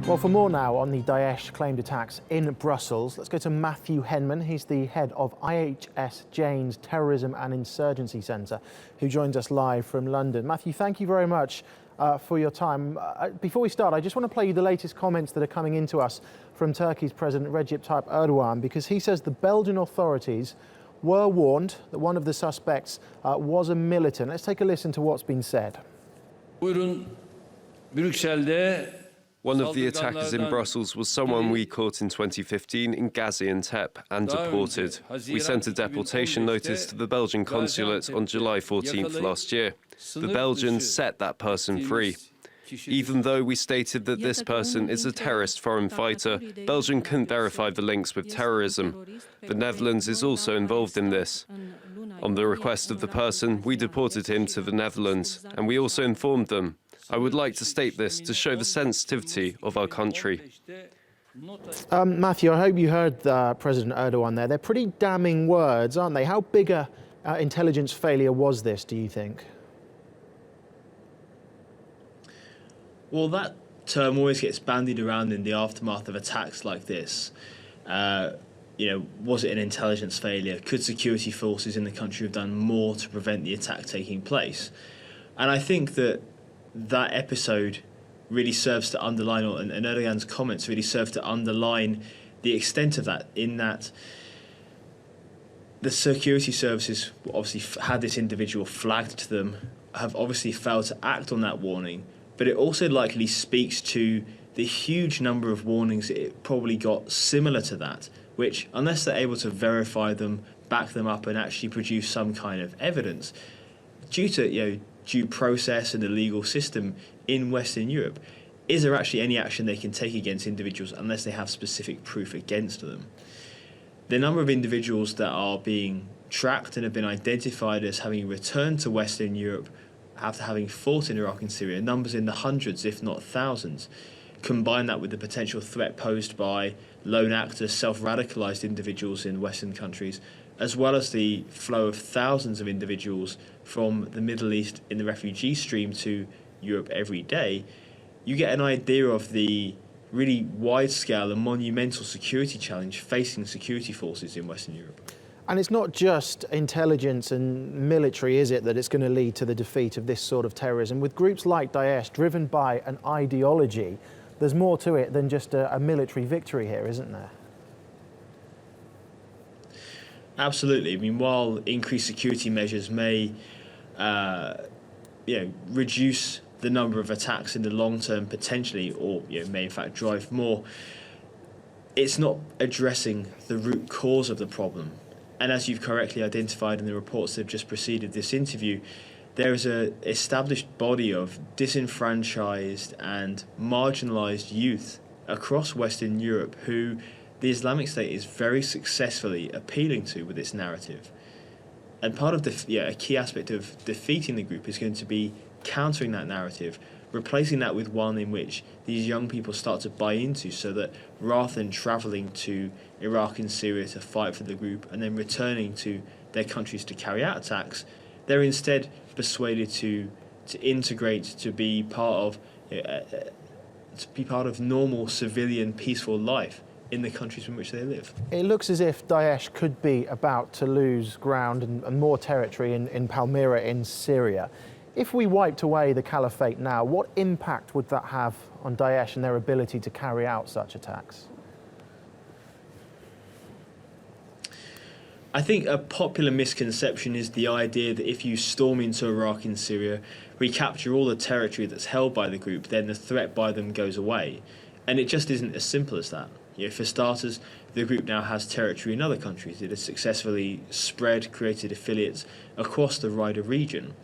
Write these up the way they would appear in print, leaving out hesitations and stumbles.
Well, for more now on the Daesh claimed attacks in Brussels, let's go to Matthew Henman. He's the head of IHS Jane's Terrorism and Insurgency Centre, who joins us live from London. Matthew, thank you very much for your time. Before we start, I just want to play you the latest comments that are coming into us from Turkey's President Recep Tayyip Erdogan, because he says the Belgian authorities were warned that one of the suspects was a militant. Let's take a listen to what's been said. One of the attackers in Brussels was someone we caught in 2015 in Gaziantep and deported. We sent a deportation notice to the Belgian consulate on July 14th last year. The Belgians set that person free. Even though we stated that this person is a terrorist foreign fighter, Belgium couldn't verify the links with terrorism. The Netherlands is also involved in this. On the request of the person, we deported him to the Netherlands, and we also informed them. I would like to state this to show the sensitivity of our country. Matthew, I hope you heard President Erdogan there. They're pretty damning words, aren't they? How big a intelligence failure was this, do you think? Well, that term always gets bandied around in the aftermath of attacks like this. Was it an intelligence failure? Could security forces in the country have done more to prevent the attack taking place? And I think that episode really serves to underline, and Erdogan's comments really serve to underline the extent of that, in that the security services obviously had this individual flagged to them, have obviously failed to act on that warning, but it also likely speaks to the huge number of warnings it probably got similar to that, which, unless they're able to verify them, back them up and actually produce some kind of evidence, due to due process and the legal system in Western Europe, is there actually any action they can take against individuals unless they have specific proof against them? The number of individuals that are being tracked and have been identified as having returned to Western Europe after having fought in Iraq and Syria, numbers in the hundreds, if not thousands. Combine that with the potential threat posed by lone actors, self-radicalised individuals in Western countries, as well as the flow of thousands of individuals from the Middle East in the refugee stream to Europe every day, you get an idea of the really wide-scale and monumental security challenge facing security forces in Western Europe. And it's not just intelligence and military, is it, that it's going to lead to the defeat of this sort of terrorism? With groups like Daesh driven by an ideology, there's more to it than just a military victory here, isn't there? Absolutely. I mean, while increased security measures may reduce the number of attacks in the long term potentially, or may in fact drive more, it's not addressing the root cause of the problem. And as you've correctly identified in the reports that have just preceded this interview, there is an established body of disenfranchised and marginalised youth across Western Europe who the Islamic State is very successfully appealing to with its narrative. And part of a key aspect of defeating the group is going to be countering that narrative, replacing that with one in which these young people start to buy into, so that rather than travelling to Iraq and Syria to fight for the group and then returning to their countries to carry out attacks, they're instead persuaded to integrate, to be part of normal civilian peaceful life in the countries in which they live. It looks as if Daesh could be about to lose ground and more territory in Palmyra in Syria. If we wiped away the caliphate now, what impact would that have on Daesh and their ability to carry out such attacks? I think a popular misconception is the idea that if you storm into Iraq and Syria, recapture all the territory that's held by the group, then the threat by them goes away. And it just isn't as simple as that. For starters, the group now has territory in other countries. It has successfully created affiliates across the wider region.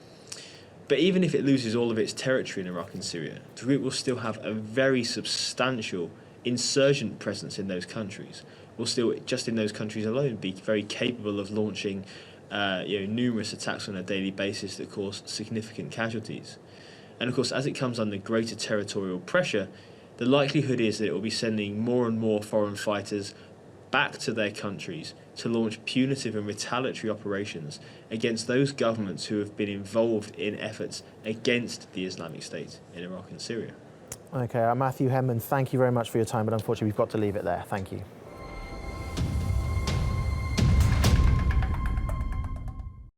But even if it loses all of its territory in Iraq and Syria, the group will still have a very substantial insurgent presence in those countries. Will still, just in those countries alone, be very capable of launching numerous attacks on a daily basis that cause significant casualties. And of course, as it comes under greater territorial pressure, the likelihood is that it will be sending more and more foreign fighters back to their countries to launch punitive and retaliatory operations against those governments who have been involved in efforts against the Islamic State in Iraq and Syria. OK, Matthew Henman, thank you very much for your time, but unfortunately we've got to leave it there. Thank you.